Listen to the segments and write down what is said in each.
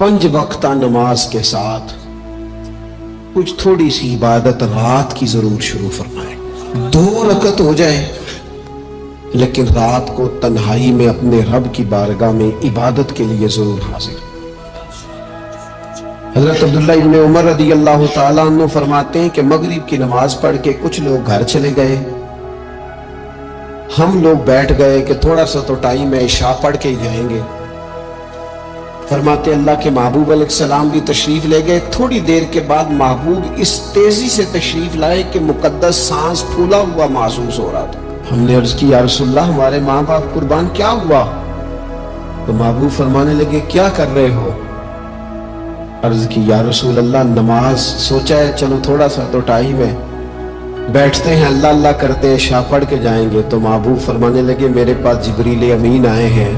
5 वक्ता नमाज के साथ कुछ थोड़ी सी इबादत रात की जरूर शुरू फरमाए। 2 रकत हो जाए, लेकिन रात को तन्हाई में अपने रब की बारगाह में इबादत के लिए जरूर हाजिर। हजरत अब्दुल्लाह इब्न उमर रदी अल्लाह ताला अन्हु फरमाते हैं कि मगरिब की नमाज पढ़ के कुछ लोग घर चले गए, हम लोग बैठ गए कि थोड़ा सा तो टाइम है, इशा पढ़ के ही जाएंगे। फरमाते अल्लाह के महबूब अलैहिस्सलाम भी तशरीफ ले गए। थोड़ी देर के बाद महबूब इस तेजी से तशरीफ लाए कि मुकद्दस सांस फूला हुआ महसूस हो रहा था। हमने अर्ज की, या रसूलल्लाह हमारे माँ बाप कुर्बान, क्या हुआ? तो महबूब फरमाने लगे, क्या कर रहे हो? अर्ज की, या रसूल अल्लाह नमाज, सोचा है चलो थोड़ा सा तो टाइम है, बैठते हैं अल्लाह अल्लाह करते हैं, शाह पढ़ के जाएंगे। तो महबूब फरमाने लगे, मेरे पास जिब्रील अमीन आए हैं,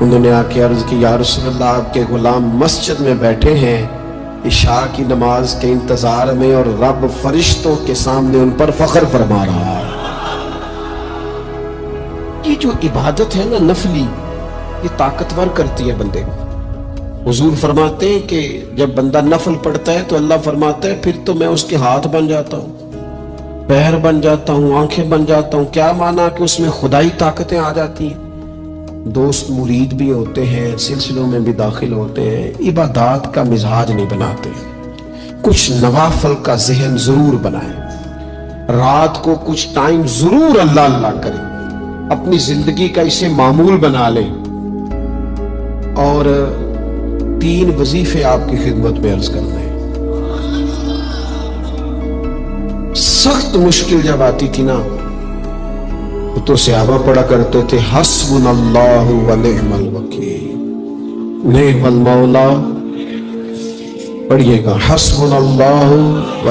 उन्होंने आके अर्ज की, या रसूल अल्लाह आपके गुलाम मस्जिद में बैठे हैं इशा की नमाज के इंतजार में, और रब फरिश्तों के सामने उन पर फख्र फरमा रहा है। ये जो इबादत है ना नफली, ये ताकतवर करती है बंदे को। हुजूर फरमाते हैं कि जब बंदा नफल पढ़ता है तो अल्लाह फरमाता है फिर तो मैं उसके हाथ बन जाता हूँ, पैर बन जाता हूँ, आंखें बन जाता हूँ। क्या माना कि उसमें खुदाई ताकतें आ जाती हैं। दोस्त मुरीद भी होते हैं, सिलसिलों में भी दाखिल होते हैं, इबादत का मिजाज नहीं बनाते। कुछ नवाफल का जहन जरूर बनाए, रात को कुछ टाइम जरूर अल्लाह अल्लाह करें, अपनी जिंदगी का इसे मामूल बना ले। और 3 वजीफे आपकी खिदमत में अर्ज करने हैं। सख्त मुश्किल जब आती थी ना तो सहाबा पढ़ा करते थे, हस्बुनल्लाहु व निअमल वकील, निअमल मौला। पढ़िएगा, हस्बुनल्लाहु व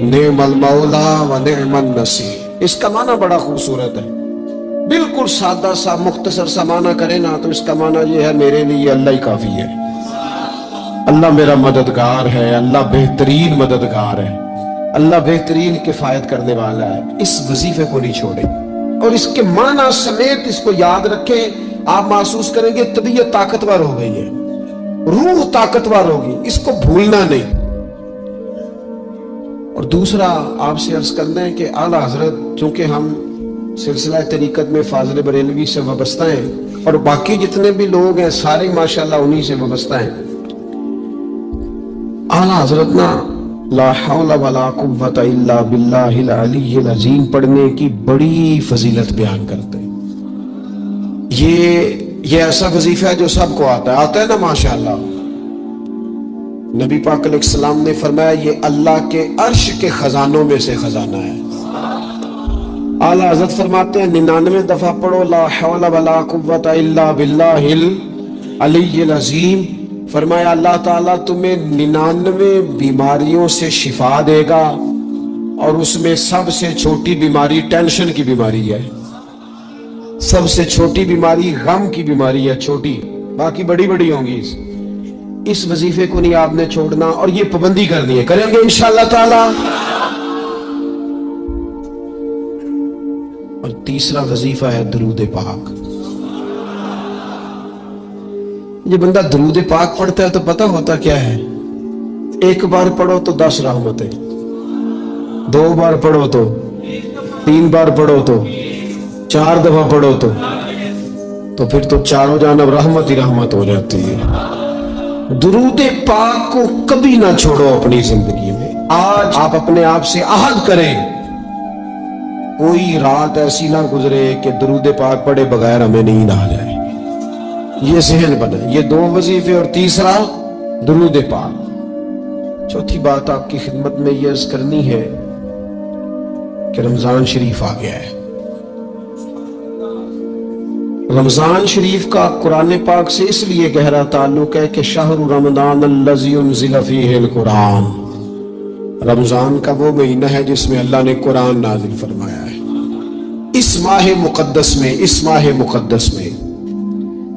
निअमल मौला व निअमन नसीर। इसका माना बड़ा खूबसूरत है। बिल्कुल सादा सा मुख्तसर सा माना करे ना तो इसका माना ये है, मेरे लिए अल्लाह ही काफी है, अल्लाह मेरा मददगार है, अल्लाह बेहतरीन मददगार है, अल्लाह बेहतरीन किफायत करने वाला है। इस वजीफे को नहीं छोड़े और इसके माना समेत इसको याद रखें। आप महसूस करेंगे तबीयत ताकतवर हो गई है, रूह ताकतवर होगी, इसको भूलना नहीं। और दूसरा आपसे अर्ज करना है कि आला हजरत, चूंकि हम सिलसिला तरीकत में फाजिल बरेलवी से वाबस्ता हैं और बाकी जितने भी लोग हैं सारे माशाल्लाह उन्हीं से वाबस्ता हैं। आला हजरत ना ला हौला वला कुव्वता इल्ला बिल्लाहिल अलीय्यिल अज़ीम पढ़ने की बड़ी फजीलत बयान करते हैं। ये ऐसा वजीफा है जो सबको आता है ना माशाल्लाह। नबी पाक अलैहिस्सलाम ने फरमाया, ये अल्लाह के अर्श के खजानों में से खजाना है। आला हज़रत फरमाते हैं 99 दफा पढ़ो ला हौला वला कुव्वता इल्ला बिल्लाहिल अलीय्यिल अज़ीम। फरमाया अल्लाह ताला तुम्हें 99 बीमारियों से शिफा देगा, और उसमें सबसे छोटी बीमारी टेंशन की बीमारी है, सबसे छोटी बीमारी गम की बीमारी है, छोटी, बाकी बड़ी बड़ी होंगी। इस वजीफे को नहीं आपने छोड़ना और ये पाबंदी करनी है, करेंगे इंशाअल्लाह ताला। और तीसरा वजीफा है दरूद पाक। ये बंदा दरूद पाक पढ़ता है तो पता होता क्या है, 1 बार पढ़ो तो 10 रहमतें, 2 बार पढ़ो तो, 3 बार पढ़ो तो, 4 दफा पढ़ो तो फिर तो चारों जानब रहमत ही रहमत हो जाती है। दरूद पाक को कभी ना छोड़ो अपनी जिंदगी में। आज आप अपने आप से अहद करें, कोई रात ऐसी ना गुजरे कि दरूद पाक पढ़े बगैर हमें नींद आ जाए। ये ज़हन बने। ये 2 वजीफे और तीसरा दरूद पाक। चौथी बात आपकी खिदमत में ये अर्ज करनी है कि रमजान शरीफ आ गया है। रमजान शरीफ का कुरान पाक से इसलिए गहरा ताल्लुक है कि शहरु रमजान अल्लज़ी उन्ज़िला फ़ीहिल कुरान, रमजान का वो महीना है जिसमें अल्लाह ने कुरान नाजिल फरमाया है। इस माह मुक़द्दस में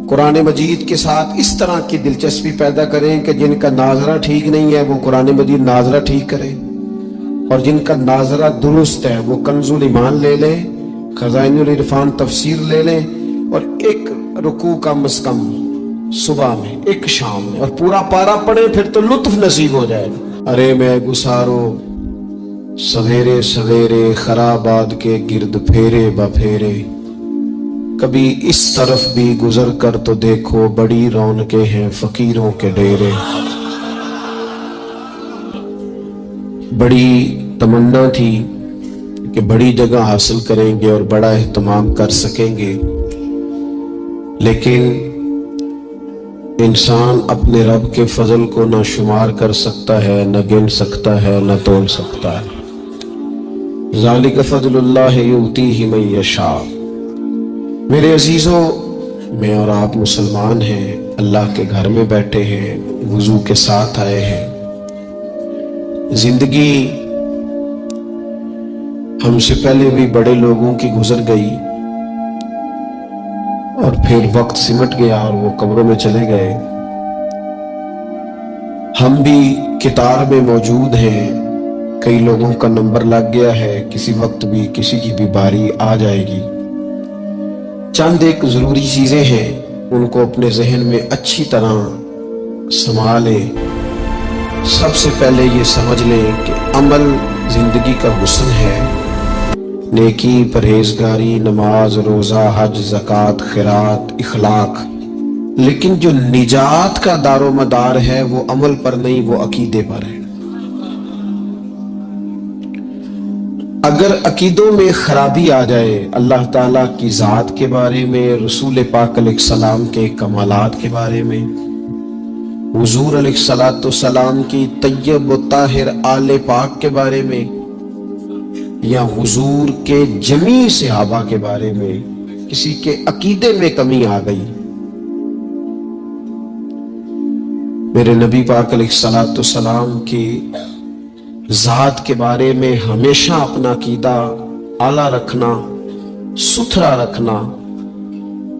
कुरान मजीद के साथ इस तरह की दिलचस्पी पैदा करें कि जिनका नाजरा ठीक नहीं है वो कुरान मजीद नाजरा ठीक करें, और जिनका नाजरा दुरुस्त है वो कंजुल ईमान ले लें, खजाइनुल इरफान तफसीर ले लें, और एक रुकू कम अज कम صبح میں ایک شام میں، اور پورا پارا پڑے پھر تو لطف نصیب ہو جائے گا۔ ارے میں گسارو سویرے سویرے خرابات کے گرد پھیرے بپھیرے، کبھی اس طرف بھی گزر کر تو دیکھو بڑی رونقیں ہیں فقیروں کے ڈیرے۔ بڑی تمنا تھی کہ بڑی جگہ حاصل کریں گے اور بڑا اہتمام کر سکیں گے، لیکن انسان اپنے رب کے فضل کو نہ شمار کر سکتا ہے، نہ گن سکتا ہے، نہ تول سکتا ہے۔ ذالک فضل اللہ یؤتیہ من یشاء۔ میرے عزیزوں، میں اور آپ مسلمان ہیں، اللہ کے گھر میں بیٹھے ہیں، وضو کے ساتھ آئے ہیں۔ زندگی ہم سے پہلے بھی بڑے لوگوں کی گزر گئی اور پھر وقت سمٹ گیا اور وہ قبروں میں چلے گئے۔ ہم بھی قطار میں موجود ہیں، کئی لوگوں کا نمبر لگ گیا ہے، کسی وقت بھی کسی کی بھی باری آ جائے گی۔ چند ایک ضروری چیزیں ہیں، ان کو اپنے ذہن میں اچھی طرح سنبھالیں۔ سب سے پہلے یہ سمجھ لیں کہ عمل زندگی کا حسن ہے، نیکی، پرہیزگاری، نماز، روزہ، حج، زکوٰۃ، خیرات، اخلاق، لیکن جو نجات کا دار و مدار ہے وہ عمل پر نہیں، وہ عقیدے پر ہے۔ اگر عقیدوں میں خرابی آ جائے، اللہ تعالیٰ کی ذات کے بارے میں، رسول پاک علیہ السلام کے کمالات کے بارے میں، حضور علیہ السلام کی طیب و طاہر آل پاک کے بارے میں، یا حضور کے جمیع صحابہ کے بارے میں کسی کے عقیدے میں کمی آ گئی، میرے نبی پاک علیہ السلام کی ذات کے بارے میں ہمیشہ اپنا عقیدہ اعلیٰ رکھنا، ستھرا رکھنا،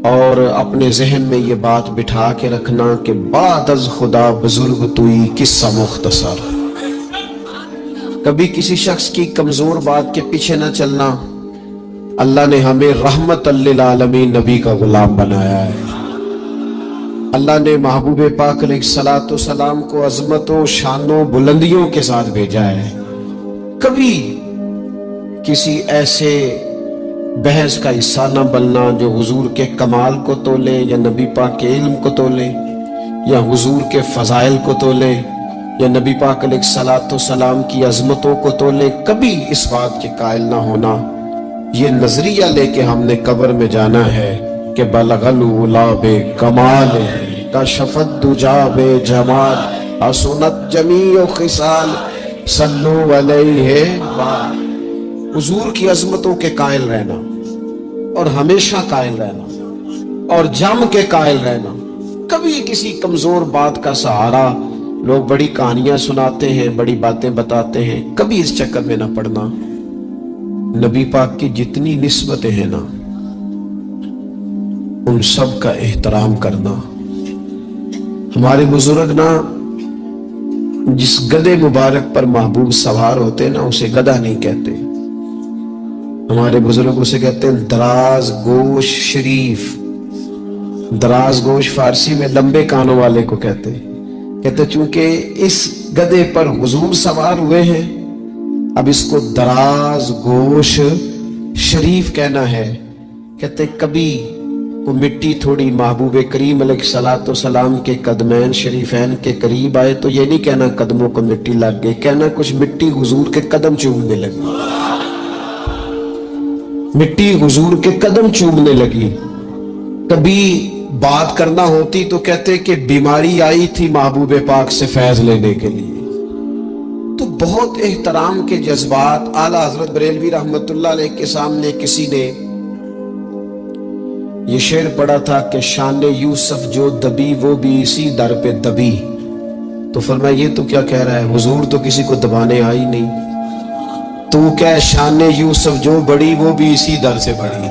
اور اپنے ذہن میں یہ بات بٹھا کے رکھنا کہ بعد از خدا بزرگ توئی قصہ مختصر۔ کبھی کسی شخص کی کمزور بات کے پیچھے نہ چلنا۔ اللہ نے ہمیں رحمت للعالمین نبی کا غلام بنایا ہے۔ اللہ نے محبوب پاک علیہ السلام کو عظمتوں، شانوں، بلندیوں کے ساتھ بھیجا ہے۔ کبھی کسی ایسے بحث کا حصہ نہ بننا جو حضور کے کمال کو تولے، یا نبی پاک کے علم کو تولے، یا حضور کے فضائل کو تولے، یا نبی پاک علیہ السلام کی عظمتوں کو تولے۔ کبھی اس بات کے قائل نہ ہونا، یہ نظریہ لے کے ہم نے قبر میں جانا ہے کہ بلغ العلا بے کمال، کشفت دجا بے جمال، حسنت جمیع خصال، صلو علیہ۔ حضور کی عظمتوں کے قائل رہنا، اور ہمیشہ قائل رہنا، اور جم کے قائل رہنا۔ کبھی کسی کمزور بات کا سہارا، لوگ بڑی کہانیاں سناتے ہیں، بڑی باتیں بتاتے ہیں، کبھی اس چکر میں نہ پڑنا۔ نبی پاک کی جتنی نسبتیں ہیں نا، ان سب کا احترام کرنا۔ ہمارے بزرگ نا جس گدھے مبارک پر محبوب سوار ہوتے نا، اسے گدھا نہیں کہتے، ہمارے بزرگ اسے کہتے ہیں دراز گوش شریف۔ دراز گوش فارسی میں لمبے کانوں والے کو کہتے ہیں۔ کہتے چونکہ اس گدھے پر حضور سوار ہوئے ہیں، اب اس کو دراز گوش شریف کہنا ہے۔ کہتے کبھی وہ مٹی تھوڑی محبوب کریم علیہ السلام کے قدمین شریفین کے قریب آئے تو یہ نہیں کہنا قدموں کو مٹی لگ گئی، کہنا کچھ مٹی حضور کے قدم چومنے لگی، مٹی حضور کے قدم چومنے لگی۔ کبھی بات کرنا ہوتی تو کہتے کہ بیماری آئی تھی محبوب پاک سے فیض لینے کے لیے۔ تو بہت احترام کے جذبات۔ اعلیٰ حضرت بریلوی رحمت اللہ علیہ کے سامنے کسی نے یہ شعر پڑھا تھا کہ شان یوسف جو دبی وہ بھی اسی در پہ دبی، تو فرمایا یہ تو کیا کہہ رہا ہے، حضور تو کسی کو دبانے آئی نہیں، تو کیا شان یوسف جو بڑی وہ بھی اسی در سے بڑی۔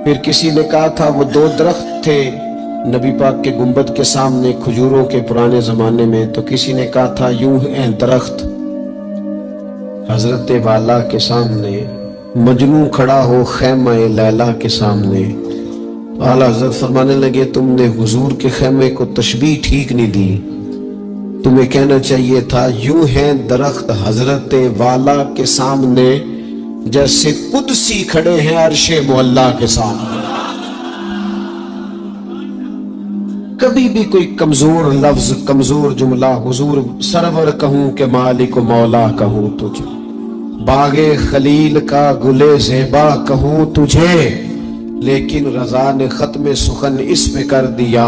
پھر کسی نے کہا تھا وہ دو درخت تھے نبی پاک کے گنبد کے سامنے کھجوروں کے پرانے زمانے میں، تو کسی نے کہا تھا یوں اے درخت حضرت والا کے سامنے، مجنوں کھڑا ہو خیمہ لیلا کے سامنے، اعلیٰ حضرت فرمانے لگے تم نے حضور کے خیمے کو تشبیہ ٹھیک نہیں دی، تمہیں کہنا چاہیے تھا یوں ہیں درخت حضرت والا کے سامنے جیسے قدسی کھڑے ہیں عرش معلیٰ کے سامنے۔ کبھی بھی کوئی کمزور لفظ، کمزور جملہ حضور سرور کہوں کہ مالک و مولا کہوں تجھے، باغ خلیل کا گلے زیبا کہوں تجھے، لیکن رضا نے ختم سخن اس پہ کر دیا،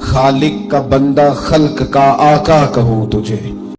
خالق کا بندہ خلق کا آقا کہوں تجھے۔